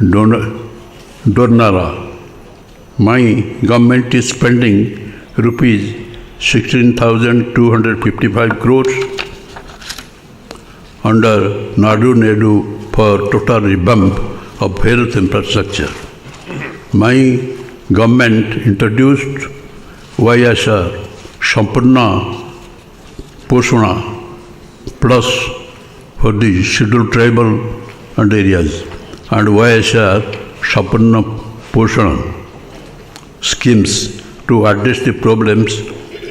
Dornara. My government is spending rupees 16,255 crores under Nadu Nedu for total revamp of health infrastructure. My government introduced YSR Sampurna Poshana Plus for the scheduled tribal and areas and YSR Sampurna Poshana schemes to address the problems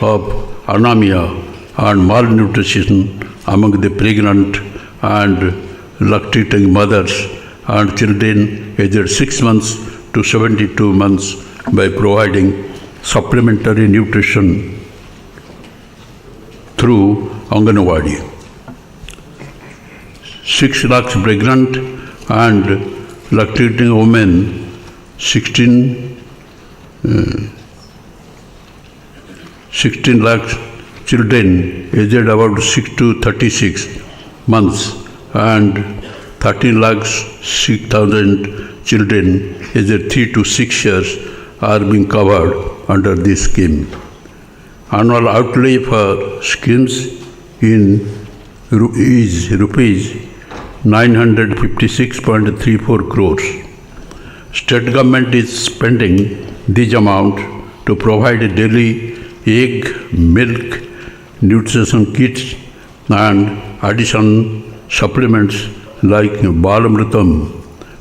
of anemia and malnutrition among the pregnant and lactating mothers and children aged 6 months to 72 months by providing supplementary nutrition through Anganwadi. 6 lakhs pregnant and lactating women, 16 lakhs children aged about 6 to 36 months and 13 lakhs 6,000 children aged 3 to 6 years are being covered under this scheme. Annual outlay for schemes is rupees 956.34 crores. State government is spending this amount to provide daily egg, milk, nutrition kits and additional supplements like Balamritam,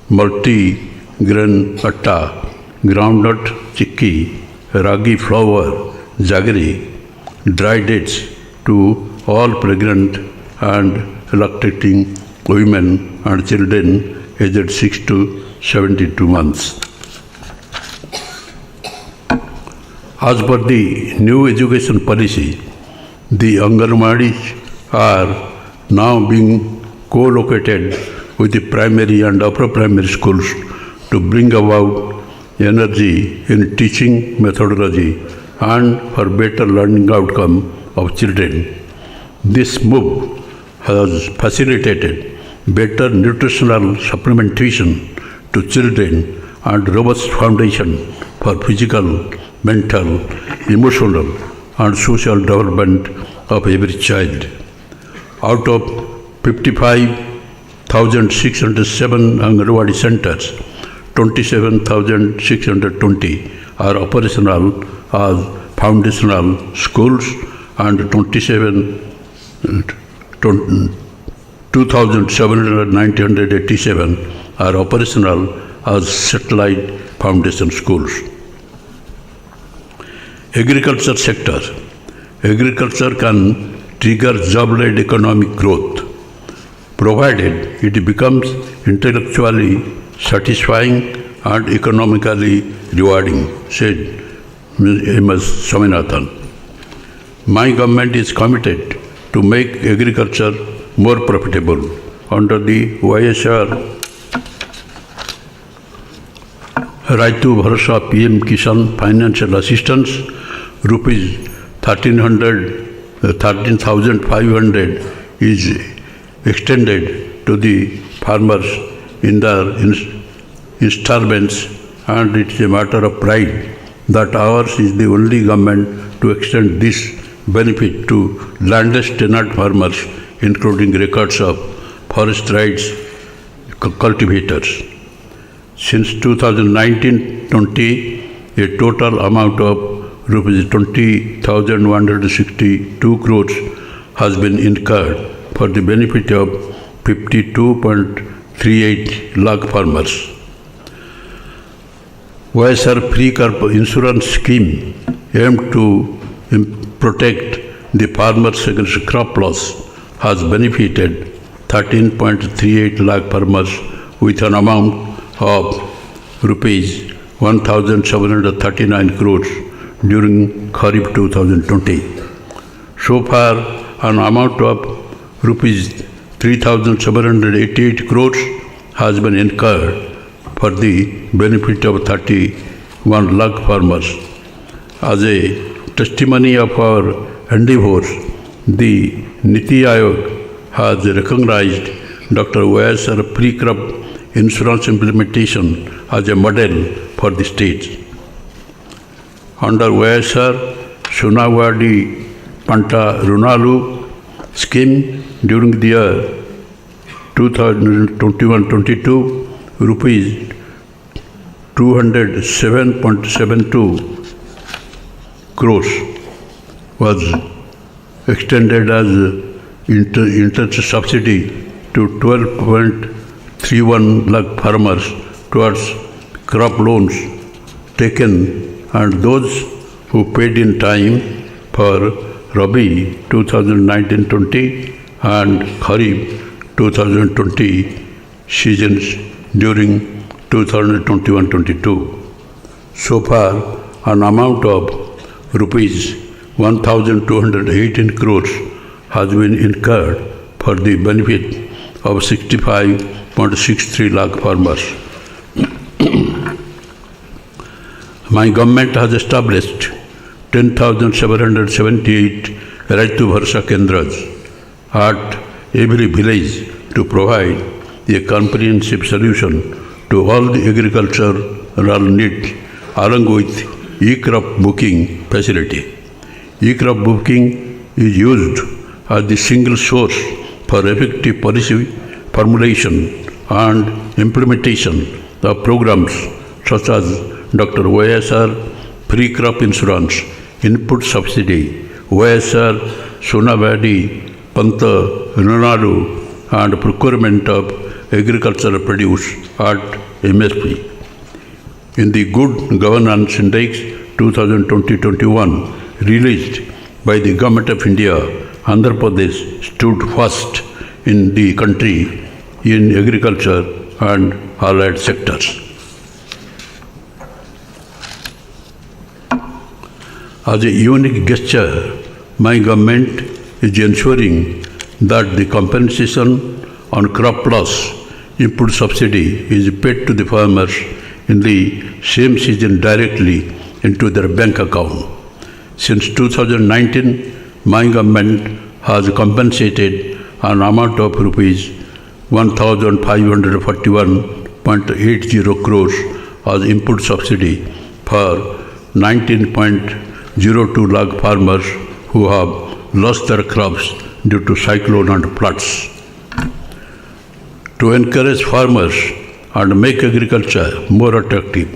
multi-grain atta, groundnut chikki, ragi flour, jaggery, dry dates to all pregnant and lactating women and children aged 6 to 72 months. As per the new education policy, the Anganwadis are now being co-located with the primary and upper primary schools to bring about energy in teaching methodology and for better learning outcome of children. This move has facilitated better nutritional supplementation to children and robust foundation for physical, mental, emotional and social development of every child. Out of 55,607 Anganwadi centers, 27,620 are operational as foundational schools and 2,787 are operational as satellite foundation schools. Agriculture sector. Agriculture can trigger job-led economic growth, provided it becomes intellectually satisfying and economically rewarding, said M.S. Swaminathan. My government is committed to make agriculture more profitable under the YSR Raitu Bharosa PM Kisan Financial Assistance, rupees 13,500 is extended to the farmers in their installments, and it's a matter of pride that ours is the only government to extend this benefit to landless tenant farmers, including records of forest rights cultivators. Since 2019-20, a total amount of rupees 20,162 crores has been incurred for the benefit of 52.38 lakh farmers. YSR Free Crop Insurance Scheme aimed to protect the farmers against crop loss has benefited 13.38 lakh farmers with an amount of rupees 1,739 crores during Kharif 2020. So far, an amount of rupees 3,788 crores has been incurred for the benefit of 31 lakh farmers. As a testimony of our endeavors, the Niti Aayog has recognized Dr. YSR Free Crop insurance implementation as a model for the states. Under YSR Sunavadi Panta Runalu scheme during the year 2021-22, rupees 207.72 crores was extended as interest subsidy to 12.31 lakh farmers towards crop loans taken, and those who paid in time for Rabi 2019-20 and Kharif 2020 seasons during 2021-22. So far, an amount of rupees 1,218 crores has been incurred for the benefit of 65.63 lakh farmers. My government has established 10,778 Right to Bharsa Kendras at every village to provide a comprehensive solution to all the agricultural needs along with e-crop booking facility. E-crop booking is used as the single source for effective policy formulation and implementation of programs such as Dr. YSR Free Crop Insurance, Input Subsidy, YSR Sunavadi Panta Runalu, and procurement of agricultural produce at MSP. In the Good Governance Index 2020-21 released by the Government of India, Andhra Pradesh stood first in the country in agriculture and allied sectors. As a unique gesture, my government is ensuring that the compensation on crop loss input subsidy is paid to the farmers in the same season directly into their bank account. Since 2019, my government has compensated an amount of rupees 1,541.80 crores as input subsidy for 19.02 lakh farmers who have lost their crops due to cyclone and floods. To encourage farmers and make agriculture more attractive,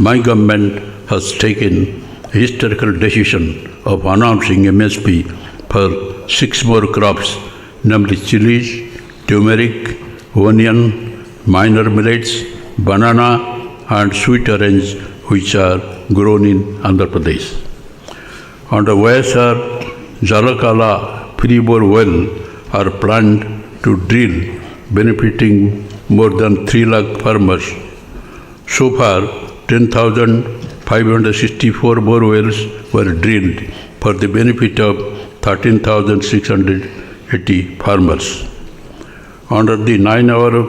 my government has taken a historical decision of announcing MSP for 6 more crops, namely chilies, turmeric, onion, minor millets, banana, and sweet orange, which are grown in Andhra Pradesh. Under YSR Jalakala Free-bore well are planned to drill, benefiting more than 3 lakh farmers. So far, 10,564 bore wells were drilled for the benefit of 13,680 farmers. Under the 9-hour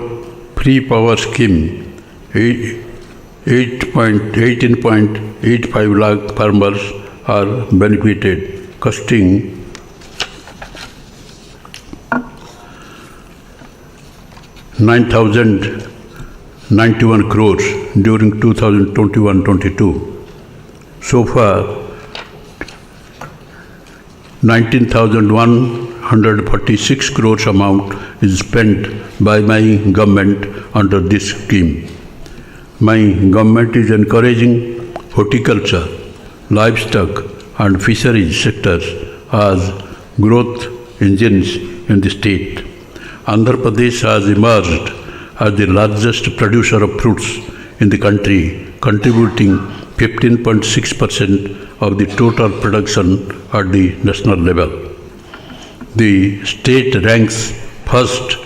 free power scheme, 18.85 lakh farmers are benefited, costing 9,091 crores during 2021-22. So far, 19,146 crores amount is spent by my government under this scheme. My government is encouraging horticulture, livestock and fisheries sectors as growth engines in the state. Andhra Pradesh has emerged as the largest producer of fruits in the country, contributing 15.6% of the total production at the national level. The state ranks first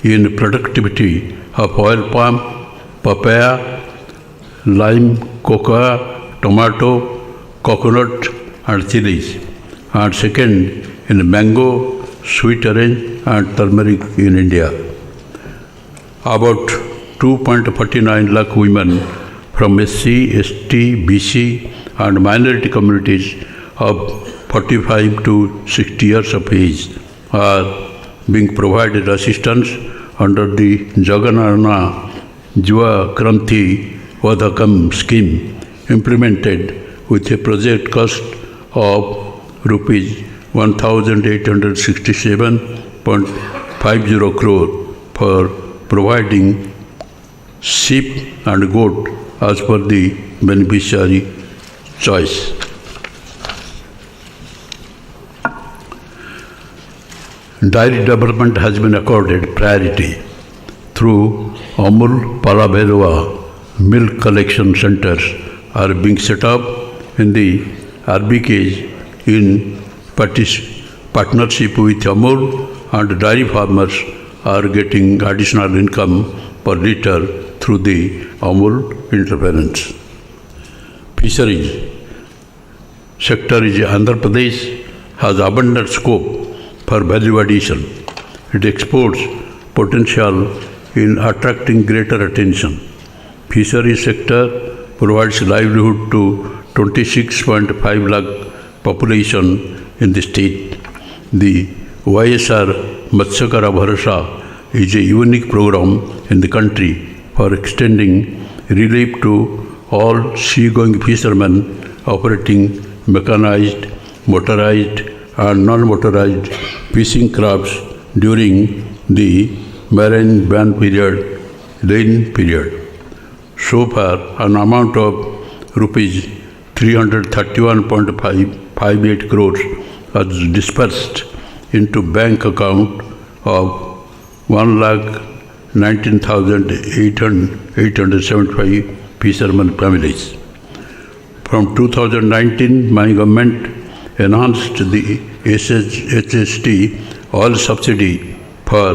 in productivity of oil palm, papaya, lime, cocoa, tomato, coconut and chilies, and second in mango, sweet orange and turmeric in India. About 2.49 lakh women from SC, ST, BC and minority communities of 45 to 60 years of age are being provided assistance under the Jagannath Jiva Kranti Vadakam scheme implemented with a project cost of rupees 1,867.50 crore for providing sheep and goat as per the beneficiary choice. Dairy development has been accorded priority through Amul Palabhelwa milk collection centers are being set up in the RBKs in partnership with Amul, and dairy farmers are getting additional income per liter through the Amul interference. Fisheries sector is Andhra Pradesh has abundant scope for value addition. It exports potential in attracting greater attention. Fisheries sector provides livelihood to 26.5 lakh population in the state. The YSR Matsyakara Bharasa is a unique program in the country for extending relief to all seagoing fishermen operating mechanized, motorized and non-motorized fishing crafts during the marine ban period, rain period. So far, an amount of rupees 331.58 crores was dispersed into bank account of 1,19,875 fishermen families. From 2019, my government enhanced the HST oil subsidy for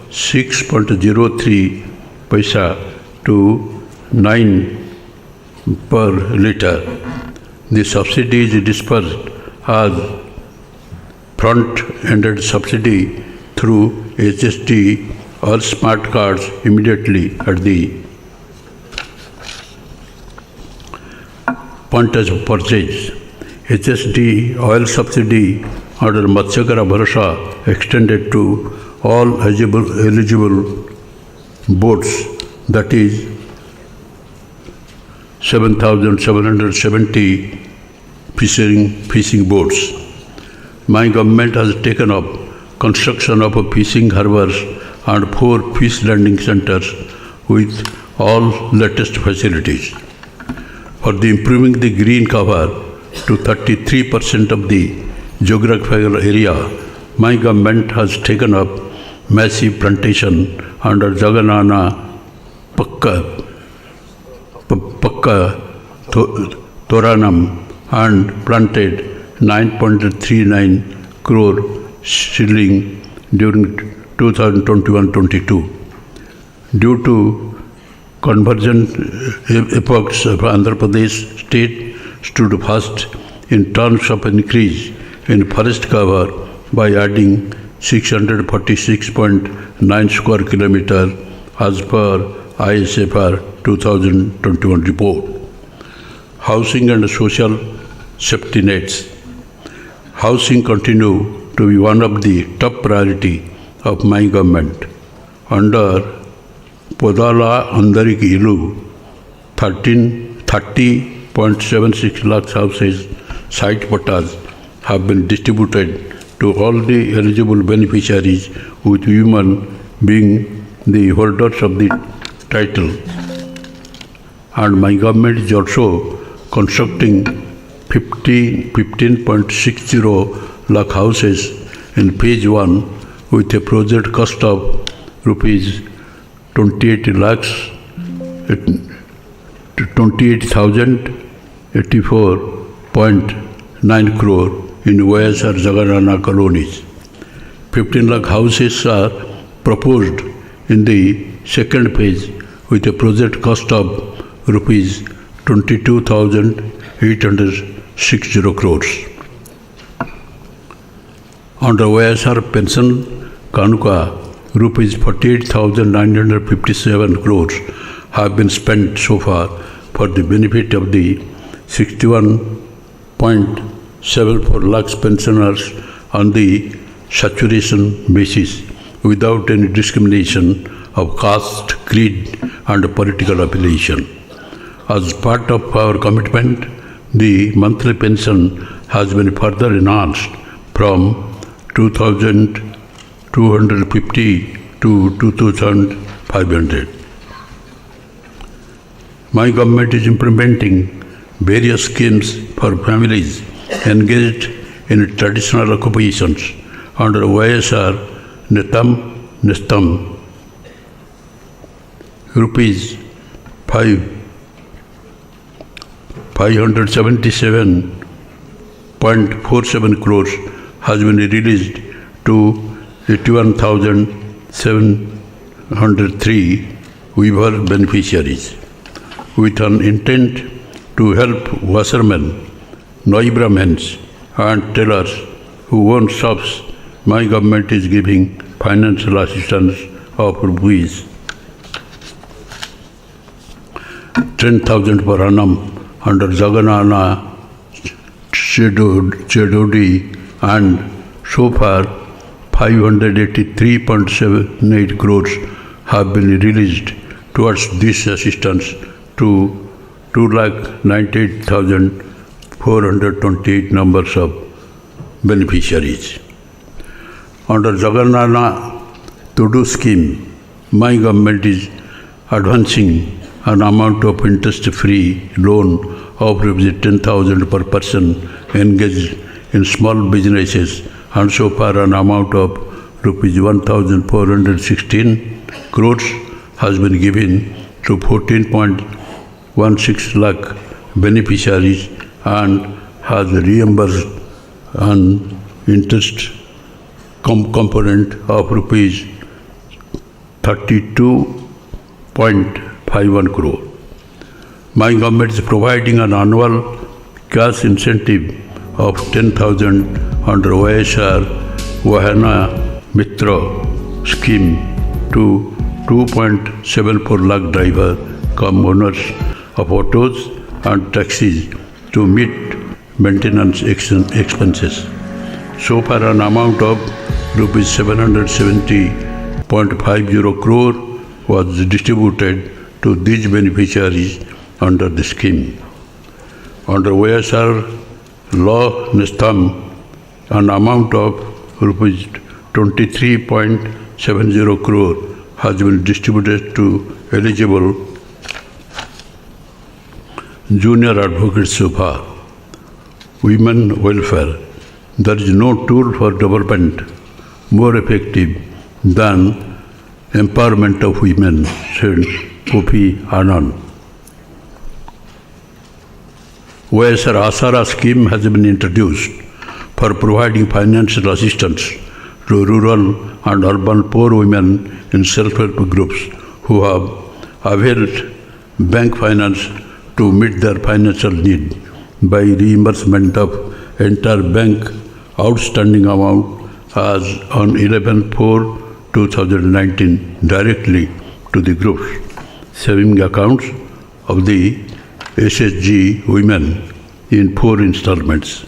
6.03 paisa to 9 per litre. The subsidy is dispersed as front-ended subsidy through HST or smart cards immediately at the point of purchase. HST oil subsidy under Matsyakara Bharasa extended to all eligible boats, that is 7,770 fishing boats. My government has taken up construction of fishing harbors and 4 fish landing centers with all latest facilities. For improving the green cover to 33% of the geographical area, my government has taken up massive plantation under Jaganana Pakka Toranam and planted 9.39 crore shilling during 2021-22. Due to convergent efforts of Andhra Pradesh state stood first in terms of increase in forest cover by adding 646.9 square kilometer as per ISFR 2021 report. Housing and social safety nets. Housing continue to be one of the top priority of my government. Under Podala Andariki Ilu, 30.76 lakh houses, site patas have been distributed to all the eligible beneficiaries, with women being the holders of the title. And my government is also constructing 15.60 lakh houses in phase 1 with a project cost of rupees 28,084.9 crore in YSR Jaganana colonies. 15 lakh houses are proposed in the second phase with a project cost of rupees 22,860 crores. Under YSR pension Kanuka, rupees 48,957 crores have been spent so far for the benefit of the 61.74 lakhs pensioners on the saturation basis without any discrimination of caste, creed, and political affiliation. As part of our commitment, the monthly pension has been further enhanced from 2,250 to 2,500. My government is implementing various schemes for families engaged in traditional occupations under YSR Nestam rupees 577.47 crores has been released to 81,703 weaver beneficiaries. With an intent to help washermen, Noi Brahmins and tailors who own shops, my government is giving financial assistance of rupees 10,000 per annum under Jaganana Chedodi, and so far 583.78 crores have been released towards this assistance to 298,428 numbers of beneficiaries. Under Jaganana Todo scheme, my government is advancing an amount of interest-free loan of rupees 10,000 per person engaged in small businesses, and so far an amount of rupees 1,416 crores has been given to 14.16 lakh beneficiaries and has reimbursed an interest component of rupees 32.51 crore. My government is providing an annual cash incentive of 10,000 under YSR Vahana Mitra scheme to 2.74 lakh driver cum owners of autos and taxis to meet maintenance expenses. So far an amount of rupees 770.50 crore was distributed to these beneficiaries under the scheme. Under YSR Law Nestam, an amount of rupees 23.70 crore has been distributed to eligible junior advocates so far. Women welfare. There is no tool for development more effective than empowerment of women, said Kofi Annan. YSR Asara scheme has been introduced for providing financial assistance to rural and urban poor women in self-help groups who have availed bank finance to meet their financial need by reimbursement of entire bank outstanding amount as on 11/4/2019 directly to the group's saving accounts of the SHG women in 4 installments.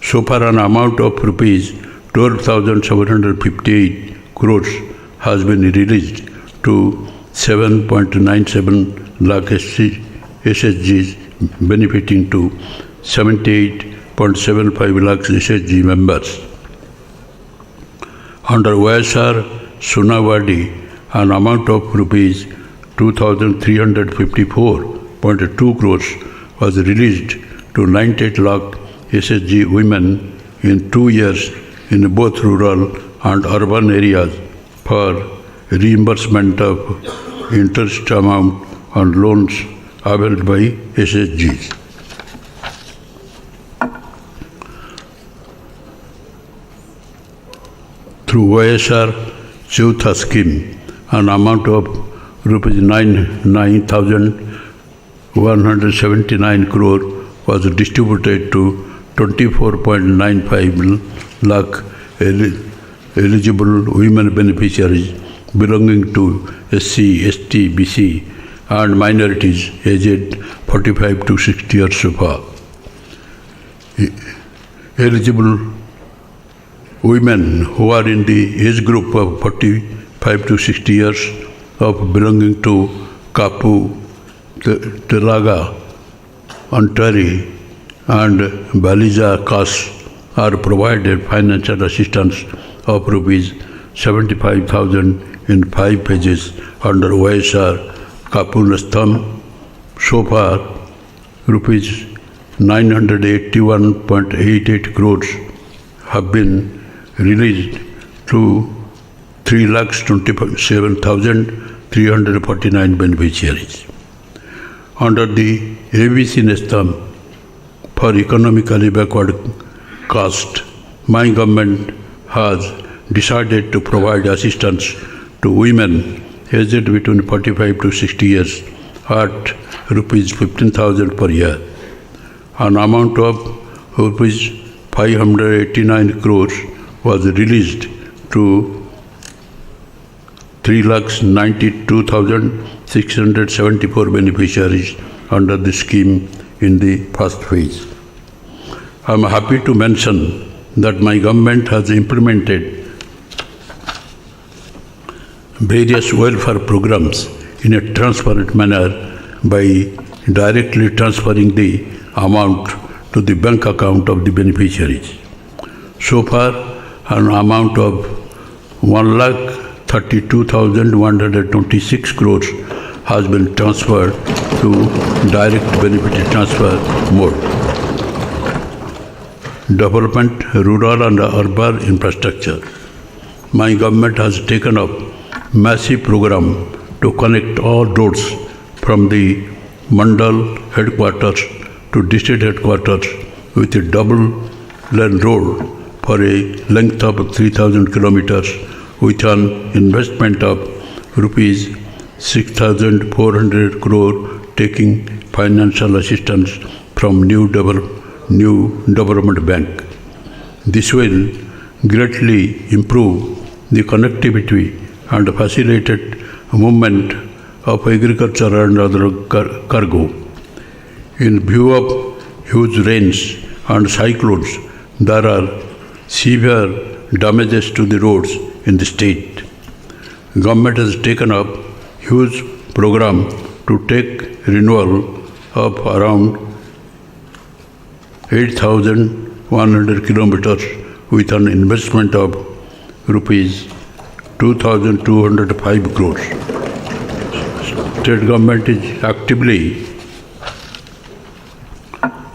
So far an amount of rupees 12,758 crores has been released to 7.97 lakh SHGs, benefiting to 78.75 lakhs SHG members. Under YSR Sunawadi, an amount of rupees 2,354.2 crores was released to 98 lakh SHG women in 2 years in both rural and urban areas for reimbursement of interest amount on loans availed by SHGs. Through YSR Chautha scheme, an amount of rupees 9,179 crore was distributed to 24.95 lakh eligible women beneficiaries belonging to SC, ST, BC and minorities aged 45 to 60 years so far. Eligible women who are in the age group of 45 5 to 60 years of belonging to Kapu, Telaga, Antari and Baliza castes are provided financial assistance of rupees 75,000 in 5 pages under OSR Kapunastham. So far, rupees 981.88 crores have been released to 3,27,349 beneficiaries. Under the ABC Nestam for economically backward caste, my government has decided to provide assistance to women aged between 45 to 60 years at rupees 15,000 per year. An amount of rupees 589 crores was released to 3,92,674 beneficiaries under the scheme in the first phase. I am happy to mention that my government has implemented various welfare programs in a transparent manner by directly transferring the amount to the bank account of the beneficiaries. So far, an amount of 1,32,126 crores has been transferred to direct benefit transfer mode. Development, rural and urban infrastructure. My government has taken up massive program to connect all roads from the Mandal headquarters to district headquarters with a double lane road for a length of 3,000 kilometers with an investment of rupees 6,400 crore, taking financial assistance from New Development Bank. This will greatly improve the connectivity and facilitate movement of agriculture and other cargo. In view of huge rains and cyclones, there are severe damages to the roads in the state. Government has taken up huge program to take renewal of around 8,100 kilometers with an investment of rupees 2,205 crores. State government is actively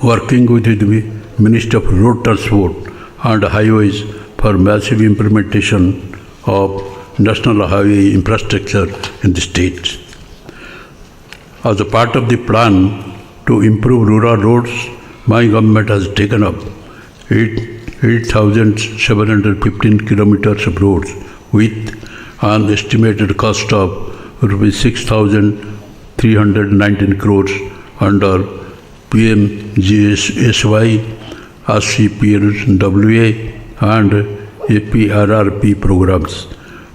working with the Ministry of Road Transport and Highways for massive implementation of national highway infrastructure in the state. As a part of the plan to improve rural roads, my government has taken up 8,715 kilometers of roads with an estimated cost of rupees 6,319 crores under PMGSY, RCPLWA and APRRP programs,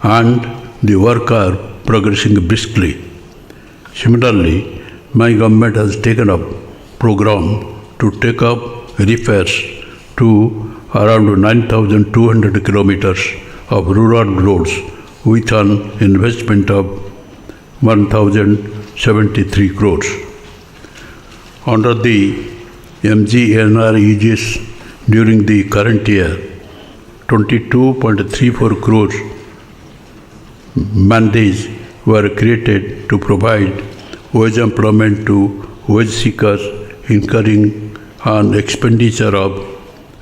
and the work are progressing briskly. Similarly, my government has taken up program to take up repairs to around 9,200 kilometers of rural roads with an investment of 1,073 crores. Under the MGNREGs during the current year, 22.34 crores mandates were created to provide wage employment to wage seekers, incurring an expenditure of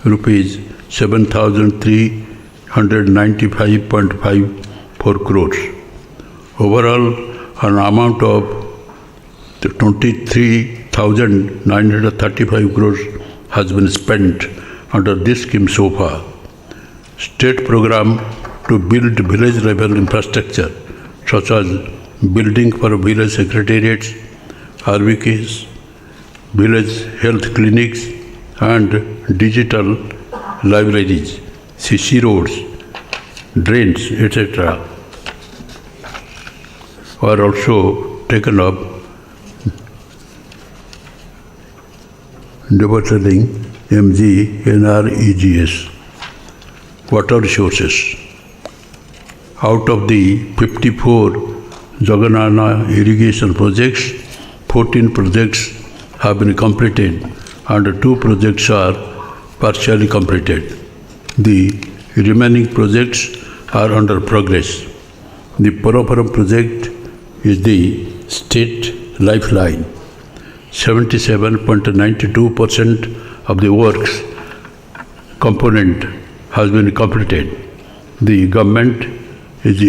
rupees 7,395.54 crores. Overall, an amount of 23,935 crores has been spent under this scheme so far. State program to build village level infrastructure such as building for village secretariats, RVKs, village health clinics and digital libraries, CC roads, drains, etc. are also taken up, developing MGNREGs. Water resources. Out of the 54 Jagannath irrigation projects, 14 projects have been completed and 2 projects are partially completed. The remaining projects are under progress. The Porapuram project is the state lifeline. 77.92% of the works component has been completed. The government is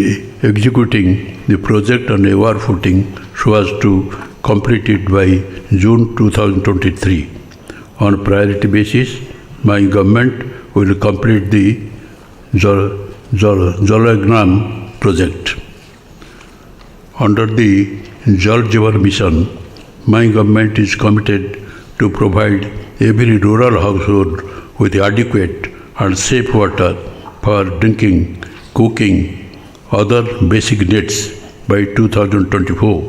executing the project on a war footing so as to complete it by June 2023. On priority basis, my government will complete the Jalagnan project. Under the Jal Jeevan mission, my government is committed to provide every rural household with adequate and safe water for drinking, cooking, other basic needs by 2024.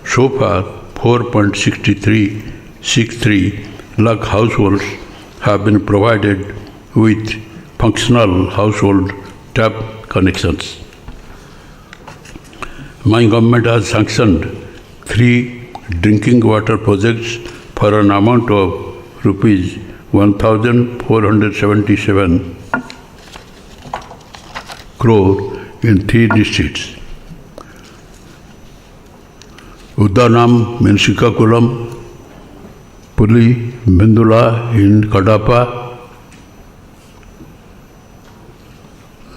So far, 4.63 lakh households have been provided with functional household tap connections. My government has sanctioned 3 drinking water projects for an amount of rupees 1,477 crore in 3 districts. Uddanam in Srikakulam, Puli Bindula in Kadapa,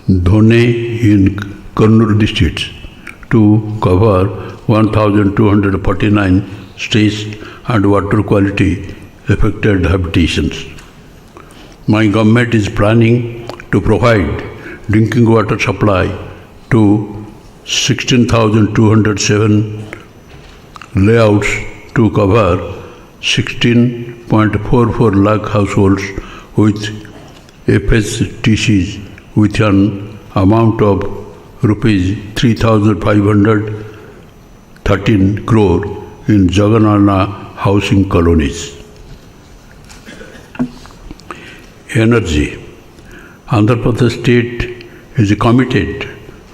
Dhone in Kannur districts to cover 1,249 streets and water quality affected habitations. My government is planning to provide drinking water supply to 16,207 layouts to cover 16.44 lakh households with FSTCs with an amount of rupees 3,513 crore in Jagannath housing colonies. Energy. Andhra Pradesh state is committed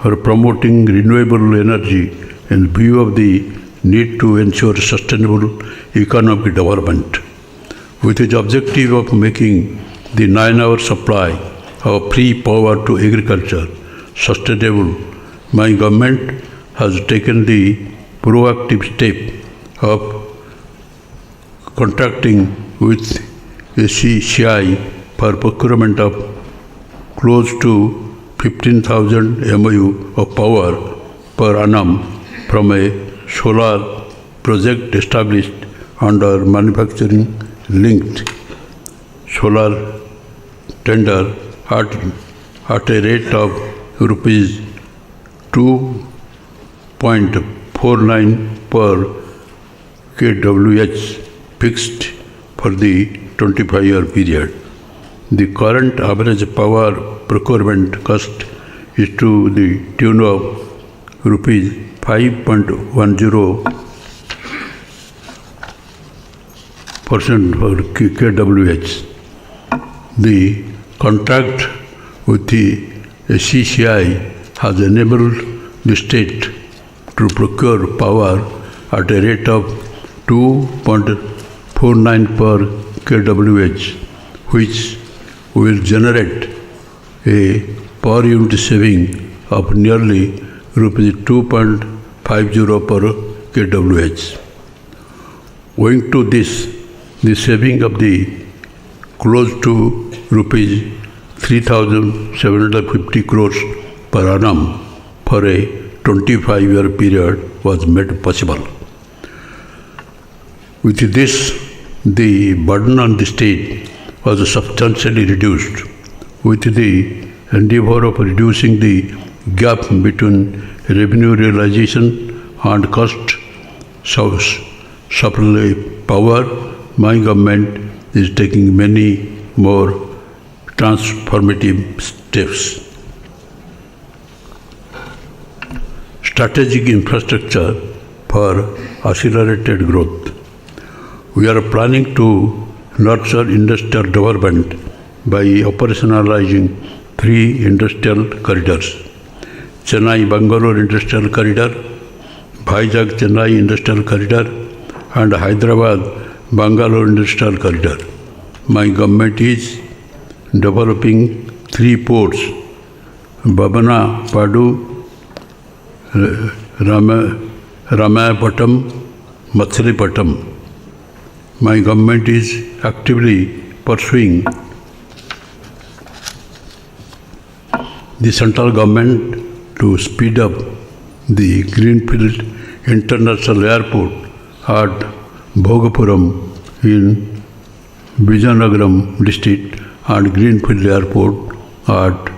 for promoting renewable energy in view of the need to ensure sustainable economic development. With the objective of making the 9-hour supply of free power to agriculture sustainable, my government has taken the proactive step of contracting with ACCI for procurement of close to 15,000 MOU of power per annum from a solar project established under manufacturing linked solar tender at a rate of rupees 2.49 per kWh fixed for the 25-year period. The current average power procurement cost is to the tune of rupees 5.10 per kWh. The contract with the CCI has enabled the state to procure power at a rate of 2.49 per kWh, which will generate a per unit saving of nearly rupees 2.50 per kWh. Owing to this, the saving of the close to rupees 3,750 crores per annum for a 25-year period was made possible. With this, the burden on the state was substantially reduced. With the endeavor of reducing the gap between revenue realization and cost supply power, my government is taking many more transformative steps. Strategic infrastructure for accelerated growth. We are planning to nurture industrial development by operationalizing 3 industrial corridors. Chennai-Bangalore Industrial Corridor, Vizag-Chennai Industrial Corridor, and Hyderabad-Bangalore Industrial Corridor. My government is developing 3 ports, Babana, Padu, Ramayapatam, Matsalipatam. My government is actively pursuing the central government to speed up the Greenfield International Airport at Bhogapuram in Vizianagaram district and Greenfield Airport at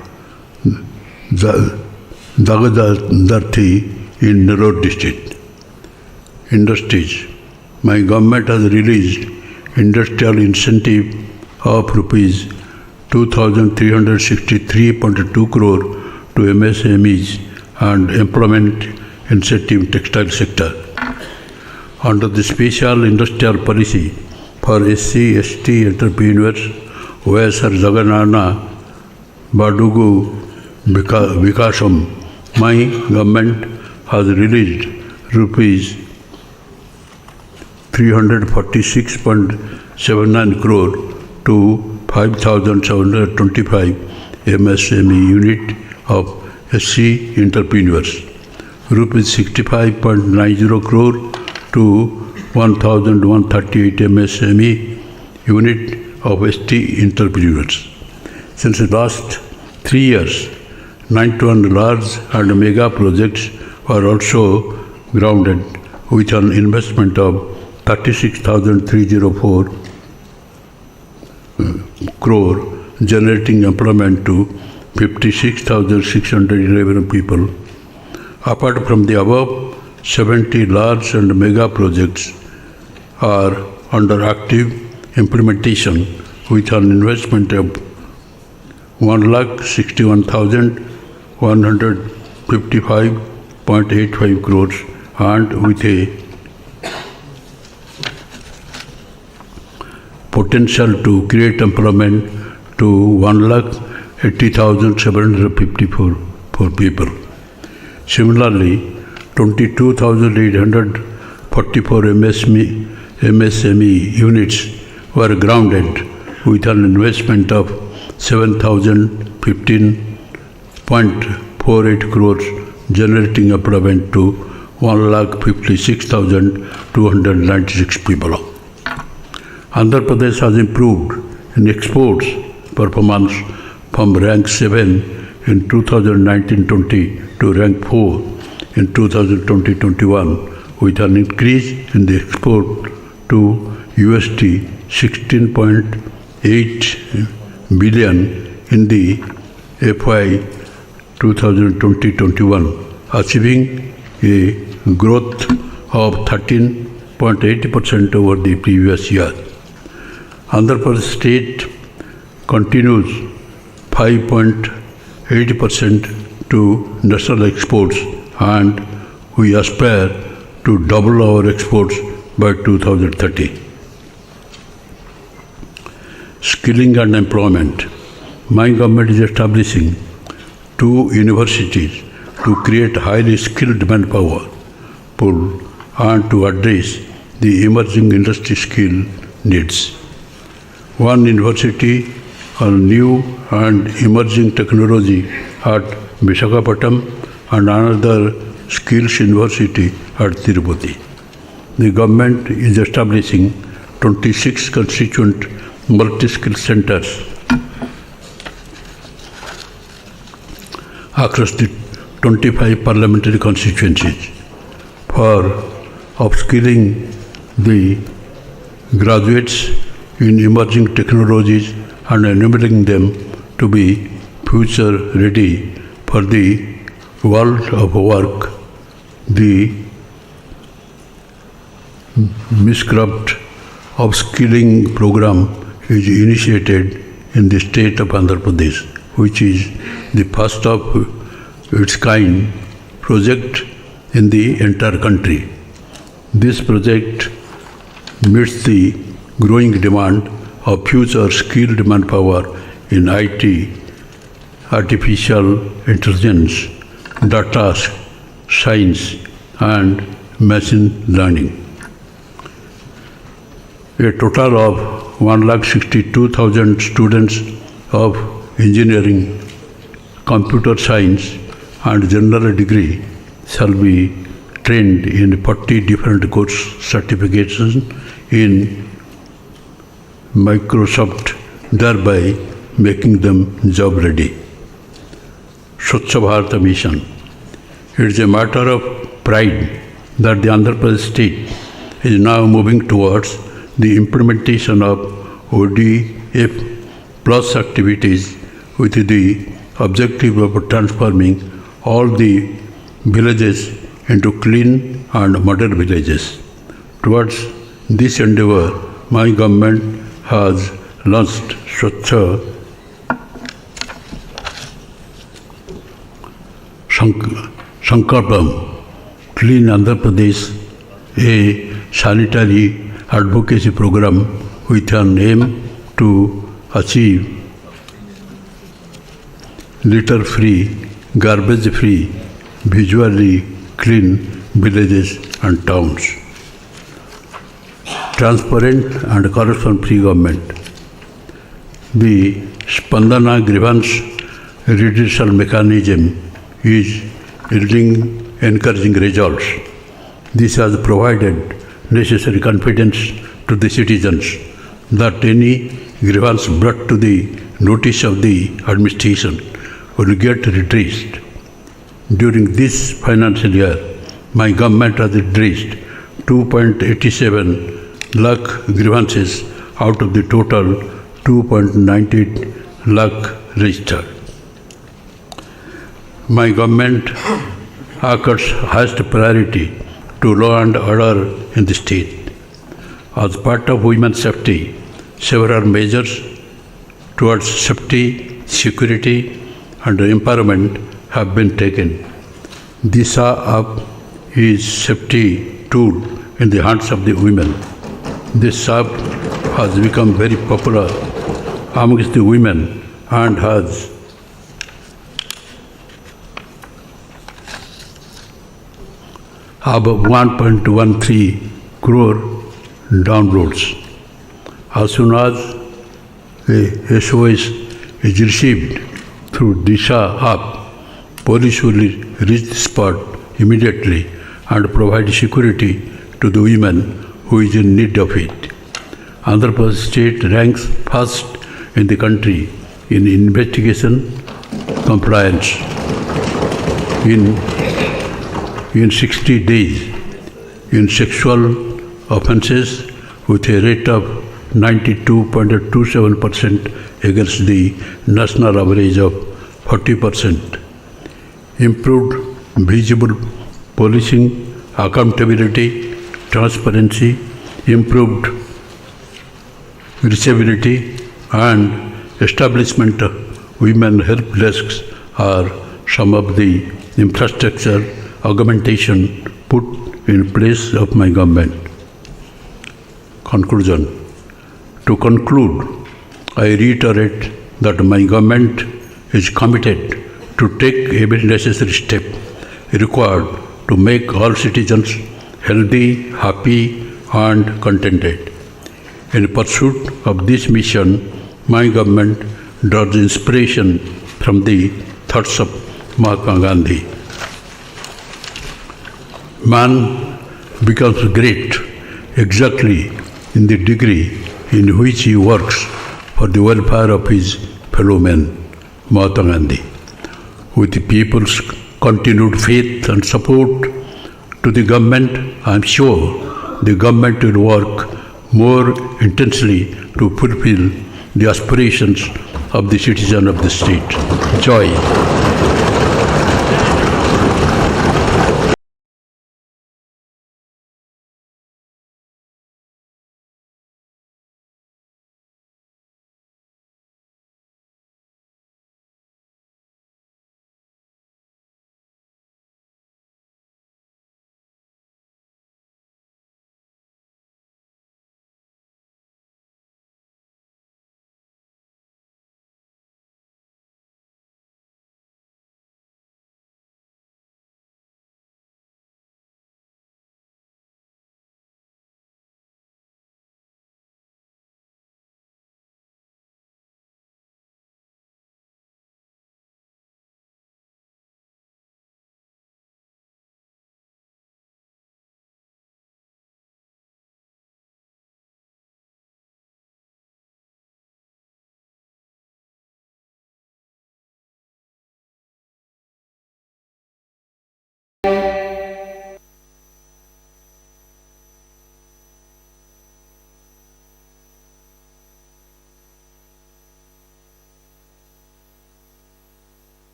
Dagadarthi in Nellore district. Industries. My government has released industrial incentive of rupees 2,363.2 crore to MSMEs and employment incentive textile sector. Under the special industrial policy for SC/ST entrepreneurs, YSR Jaganana Badugu Vikasam, my government has released rupees 346.79 crore to 5,725 MSME unit of SC entrepreneurs, rupees 65.90 crore to 1,138 MSME unit of ST entrepreneurs. Since the last 3 years, 91 large and mega projects were also grounded with an investment of 36,304 crore, generating employment to 56,611 people. Apart from the above, 70 large and mega projects are under active implementation with an investment of 1,61,155.85 crores and with a potential to create employment to 1,80,754 people. Similarly, 22,844 MSME units were grounded with an investment of 7,015.48 crores, generating employment to 1,56,296 people. Andhra Pradesh has improved in exports performance from rank 7 in 2019-20 to rank 4 in 2020-21 with an increase in the export to USD 16.8 billion in the FY 2020-21, achieving a growth of 13.80% over the previous year. Andhra Pradesh state continues 5.80% to national exports, and we aspire to double our exports by 2030. Skilling and employment. My government is establishing 2 universities to create highly skilled manpower pool and to address the emerging industry skill needs. One university on new and emerging technology at Visakhapatnam and another skills university at Tirupati. The government is establishing 26 constituent multi-skill centers across the 25 parliamentary constituencies for upskilling the graduates in emerging technologies and enabling them to be future ready for the world of work. The Miscraft upskilling program is initiated in the state of Andhra Pradesh, which is the first of its kind project in the entire country. This project meets the growing demand of future skilled manpower in IT, artificial intelligence, data science, and machine learning. A total of 162,000 students of engineering, computer science, and general degree shall be trained in 40 different course certifications in Microsoft, thereby making them job ready. Swachh Bharat Mission. It is a matter of pride that the Andhra Pradesh state is now moving towards the implementation of ODF plus activities with the objective of transforming all the villages into clean and modern villages. Towards this endeavor, my government has launched Swachh Sankalpam, Clean Andhra Pradesh, a sanitary advocacy program with an aim to achieve litter-free, garbage-free, visually clean villages and towns. Transparent and corruption-free government. The Spandana grievance redressal mechanism is yielding encouraging results. This has provided necessary confidence to the citizens that any grievance brought to the notice of the administration will get redressed. During this financial year, my government has redressed 2.87 lakh grievances out of the total 2.98 lakh registered. My government accords highest priority to law and order in the state. As part of women's safety, several measures towards safety, security, and empowerment have been taken. Disha app is safety tool in the hands of the women. This app has become very popular amongst the women and has above 1.13 crore downloads. As soon as a SOS is received through Disha app, police will reach the spot immediately and provide security to the women who is in need of it. Andhra Pradesh state ranks first in the country in investigation compliance. In 60 days in sexual offences with a rate of 92.27% against the national average of 40%. Improved visible policing, accountability, transparency, improved reachability, and establishment of women help desks are some of the infrastructure augmentation put in place of my government. Conclusion. To conclude, I reiterate that my government is committed to take every necessary step required to make all citizens healthy, happy, and contented. In pursuit of this mission, my government draws inspiration from the thoughts of Mahatma Gandhi. Man becomes great exactly in the degree in which he works for the welfare of his fellow men, Mahatma Gandhi. With the people's continued faith and support to the government, I am sure the government will work more intensely to fulfill the aspirations of the citizen of the state. Joy.